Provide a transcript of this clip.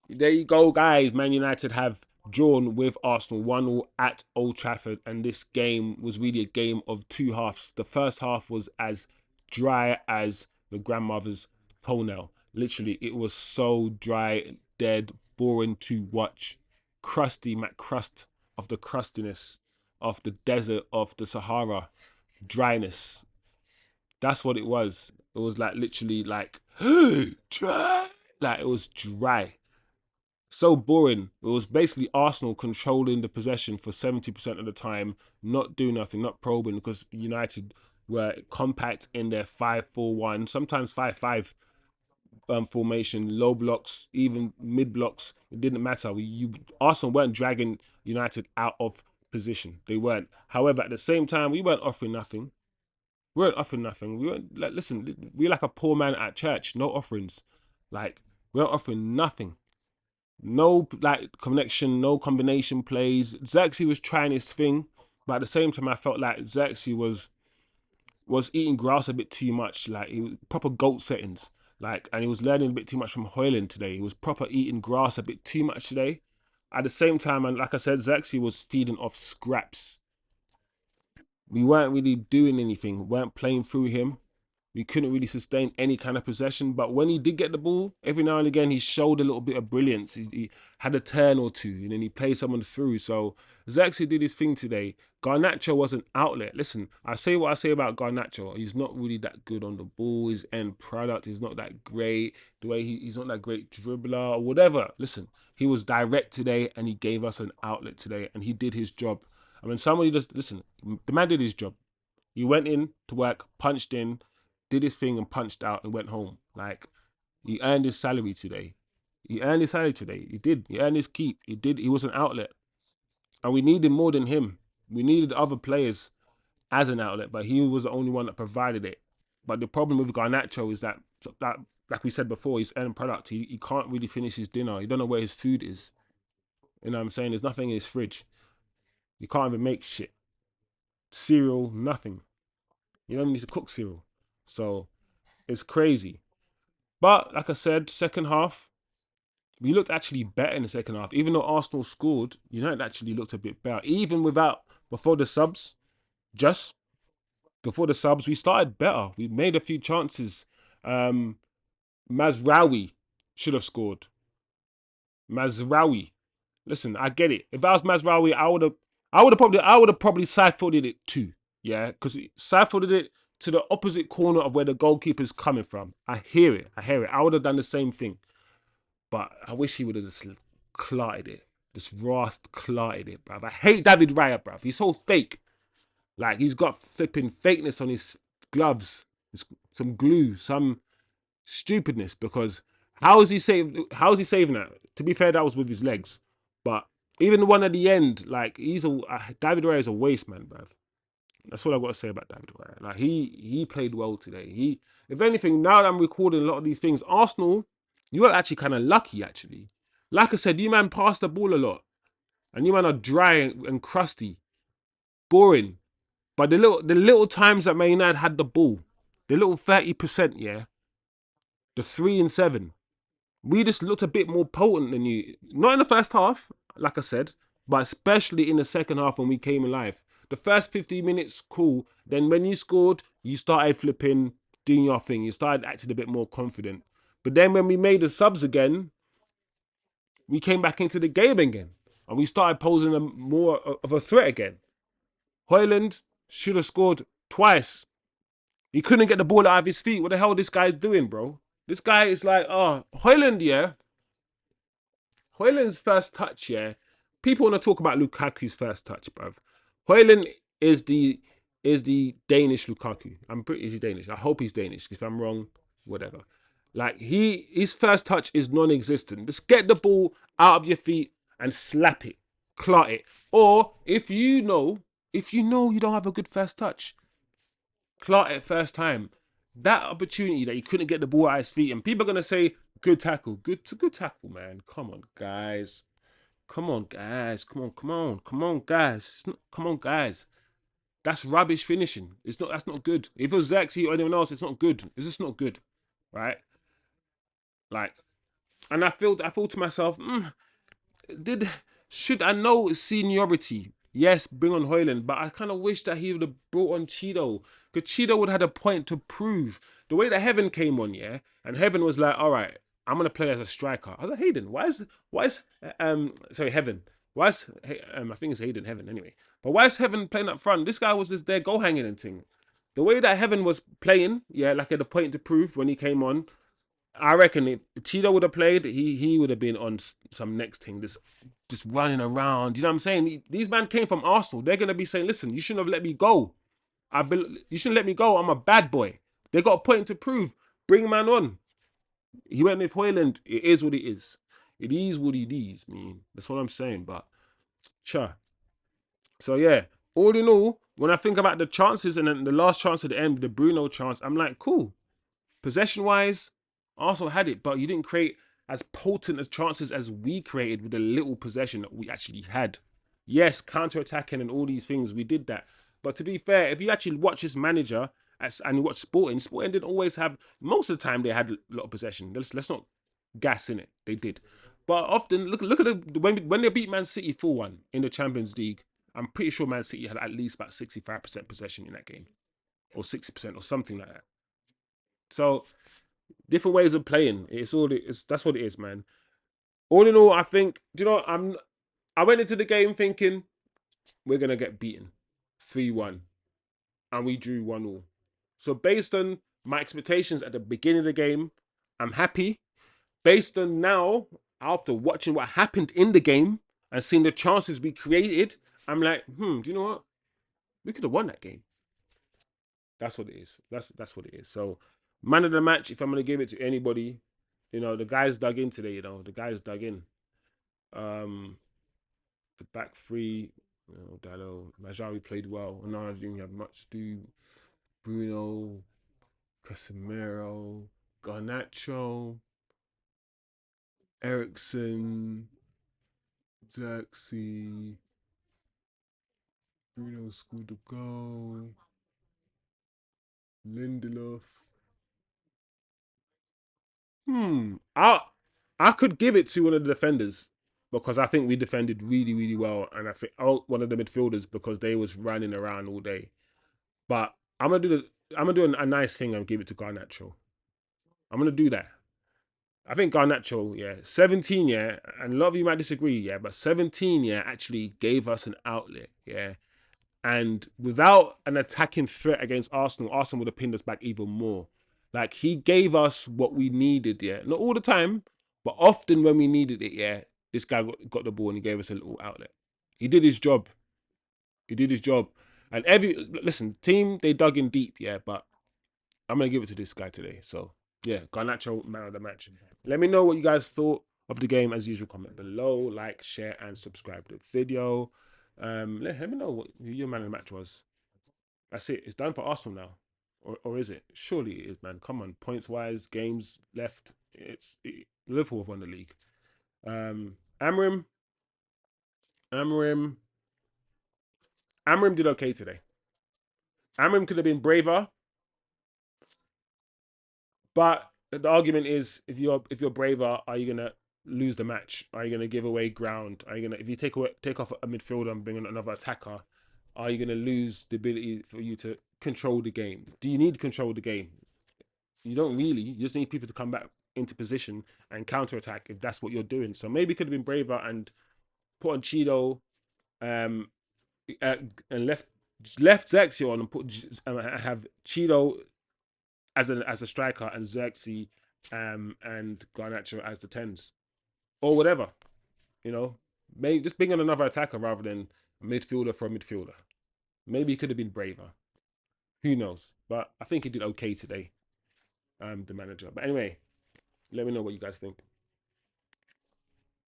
There you go, guys. Man United have drawn with Arsenal 1-1 at Old Trafford, and this game was really a game of two halves. The first half was as dry as the grandmother's toenail. Literally, it was so dry, dead, boring to watch. Crusty McCrust of the crustiness of the desert of the Sahara. Dryness. That's what it was. It was like literally like dry. Like it was dry, so boring. It was basically Arsenal controlling the possession for 70% of the time, not doing nothing, not probing, because United were compact in their 5-4-1, sometimes 5-5 formation, low blocks, even mid blocks. It didn't matter. Arsenal weren't dragging United out of position. They weren't. However, at the same time, we weren't offering nothing. We weren't offering nothing. We weren't like, listen, we're like a poor man at church, no offerings. Like, we weren't offering nothing. No like connection, no combination plays. Zirkzee was trying his thing, but at the same time, I felt like Zirkzee was eating grass a bit too much. Like he was proper goat settings. Like, and he was learning a bit too much from Hojlund today. He was proper eating grass a bit too much today. At the same time, and like I said, Zirkzee was feeding off scraps. We weren't really doing anything. We weren't playing through him. We couldn't really sustain any kind of possession. But when he did get the ball, every now and again, he showed a little bit of brilliance. He had a turn or two, and then he played someone through. So Zirkzee did his thing today. Garnacho was an outlet. Listen, I say what I say about Garnacho. He's not really that good on the ball. His end product is not that great. The way he's not that great dribbler or whatever. Listen, he was direct today, and he gave us an outlet today, and he did his job. I mean, somebody just listen. The man did his job. He went in to work, punched in, did his thing and punched out and went home. Like he earned his salary today. He earned his salary today. He did. He earned his keep. He did. He was an outlet, and we needed more than him. We needed other players as an outlet, but he was the only one that provided it. But the problem with Garnacho is that like we said before, his end product. He can't really finish his dinner. He don't know where his food is. You know what I'm saying? There's nothing in his fridge. You can't even make shit. Cereal, nothing. You don't even need to cook cereal. So it's crazy. But like I said, second half, we looked actually better in the second half. Even though Arsenal scored, United actually looked a bit better. Even without, before the subs, just before the subs, we started better. We made a few chances. Um, Mazraoui should have scored. Mazraoui. Listen, I get it. If I was Mazraoui, I would have probably side-footed it too. Yeah, because side-footed it to the opposite corner of where the goalkeeper's coming from. I hear it. I hear it. I would have done the same thing. But I wish he would have just clarted it. Just Rast clarted it, bruv. I hate David Raya, bruv. He's so fake. Like, he's got flipping fakeness on his gloves. Some glue, some stupidness. Because how is he saving that? To be fair, that was with his legs. But even the one at the end, like, David Raya is a waste, man, bruv. That's what I've got to say about David Raya. Like, he played well today. If anything, now that I'm recording a lot of these things, Arsenal, you were actually kind of lucky, actually. Like I said, you man pass the ball a lot, and you man are dry and crusty, boring. But the little times that Man United had the ball, the little 30%, yeah, the 3 and 7, we just looked a bit more potent than you. Not in the first half, like I said, but especially in the second half when we came alive. The first 15 minutes, cool. Then when you scored, you started flipping, doing your thing. You started acting a bit more confident. But then when we made the subs again, we came back into the game again. And we started posing more of a threat again. Hojlund should have scored twice. He couldn't get the ball out of his feet. What the hell this guy's doing, bro? This guy is like, oh, Hojlund, yeah. Hojlund's first touch, yeah. People want to talk about Lukaku's first touch, bruv. Hojlund is the Danish Lukaku. I'm pretty. Is he Danish? I hope he's Danish. If I'm wrong, whatever. Like his first touch is non-existent. Just get the ball out of your feet and slap it, clot it. Or if you know you don't have a good first touch, clot it first time. That opportunity that he couldn't get the ball at his feet, and people are gonna say, "Good tackle, good tackle, man." Come on, guys. Come on, guys. Come on, guys. Come on, guys. That's rubbish finishing. It's not. That's not good. If it was Zirkzee or anyone else, it's not good. It's just not good, right? Like And I thought to myself, did should I know seniority? Yes, bring on Hojlund, but I kind of wish that he would have brought on Cheeto, because Cheeto would have had a point to prove. The way that Heaven came on, yeah, and Heaven was like, all right, I'm gonna play as a striker. I was like, Hayden, why is sorry, Heaven, why is I think it's Hayden Heaven anyway, but why is Heaven playing up front? This guy was just there goal hanging and thing. The way that Heaven was playing, yeah, like at the point to prove when he came on, I reckon if Cheeto would have played, he would have been on some next thing, just running around. You know what I'm saying? These men came from Arsenal. They're gonna be saying, "Listen, you shouldn't have let me go. You shouldn't let me go. I'm a bad boy." They got a point to prove. Bring man on. He went with Hoyland. It is what it is. It is what it is, man. That's what I'm saying. But sure. So yeah, all in all, when I think about the chances and then the last chance at the end, the Bruno chance, I'm like, cool. Possession wise, Arsenal had it, but you didn't create as potent as chances as we created with the little possession that we actually had. Yes, counter attacking and all these things, we did that. But to be fair, if you actually watch this manager and you watch Sporting didn't always have, most of the time they had a lot of possession. Let's not gas in it. They did. But often, look at when they beat Man City 4-1 in the Champions League, I'm pretty sure Man City had at least about 65% possession in that game, or 60% or something like that. So different ways of playing. It's all it's that's what it is, man. All in all, I think, do you know, I went into the game thinking we're gonna get beaten 3-1, and we drew 1-1. So based on my expectations at the beginning of the game, I'm happy. Based on now, after watching what happened in the game and seeing the chances we created, I'm like, do you know what? We could have won that game. That's what it is. That's what it is. So, man of the match, if I'm gonna give it to anybody, the guys dug in today. The guys dug in. Um, the back three, Dallo, Majari played well. No, I didn't have much to do. Bruno, CASEMIRO, Garnacho, Ericsson, Zirkzee, Bruno scored the goal. Lindelof. I could give it to one of the defenders because I think we defended really, really well, and I think one of the midfielders because they was running around all day. But I'm gonna do a nice thing and give it to Garnacho. I'm gonna do that. I think Garnacho, yeah, 17, yeah, and a lot of you might disagree, yeah, but 17, yeah, actually gave us an outlet, yeah. And without an attacking threat against Arsenal, Arsenal would have pinned us back even more. Like, he gave us what we needed, yeah. Not all the time, but often when we needed it, yeah, this guy got the ball and he gave us a little outlet. He did his job. He did his job. And listen, team, they dug in deep, yeah, but I'm going to give it to this guy today. So, yeah, Garnacho, man of the match. Let me know what you guys thought of the game. As usual, comment below, like, share, and subscribe to the video. Let me know what your man of the match was. That's it. It's done for Arsenal now. Or is it? Surely it is, man. Come on. Points wise, games left. Liverpool have won the league. Amrim. Amrim. Amrim did okay today. Amrim could have been braver, but the argument is if you're braver, are you gonna lose the match? Are you gonna give away ground? Are you gonna if you take off a midfielder and bring in another attacker? Are you gonna lose the ability for you to control the game? Do you need to control the game? You don't really. You just need people to come back into position and counter attack if that's what you're doing. So maybe could have been braver and put on Cheeto, um, and left Zirkzee on and have Cheeto as a striker and Zirkzee, and Garnacho as the tens or whatever. You know, maybe just bring on another attacker rather than a midfielder for a midfielder. Maybe he could have been braver. Who knows? But I think he did okay today. The manager. But anyway, let me know what you guys think.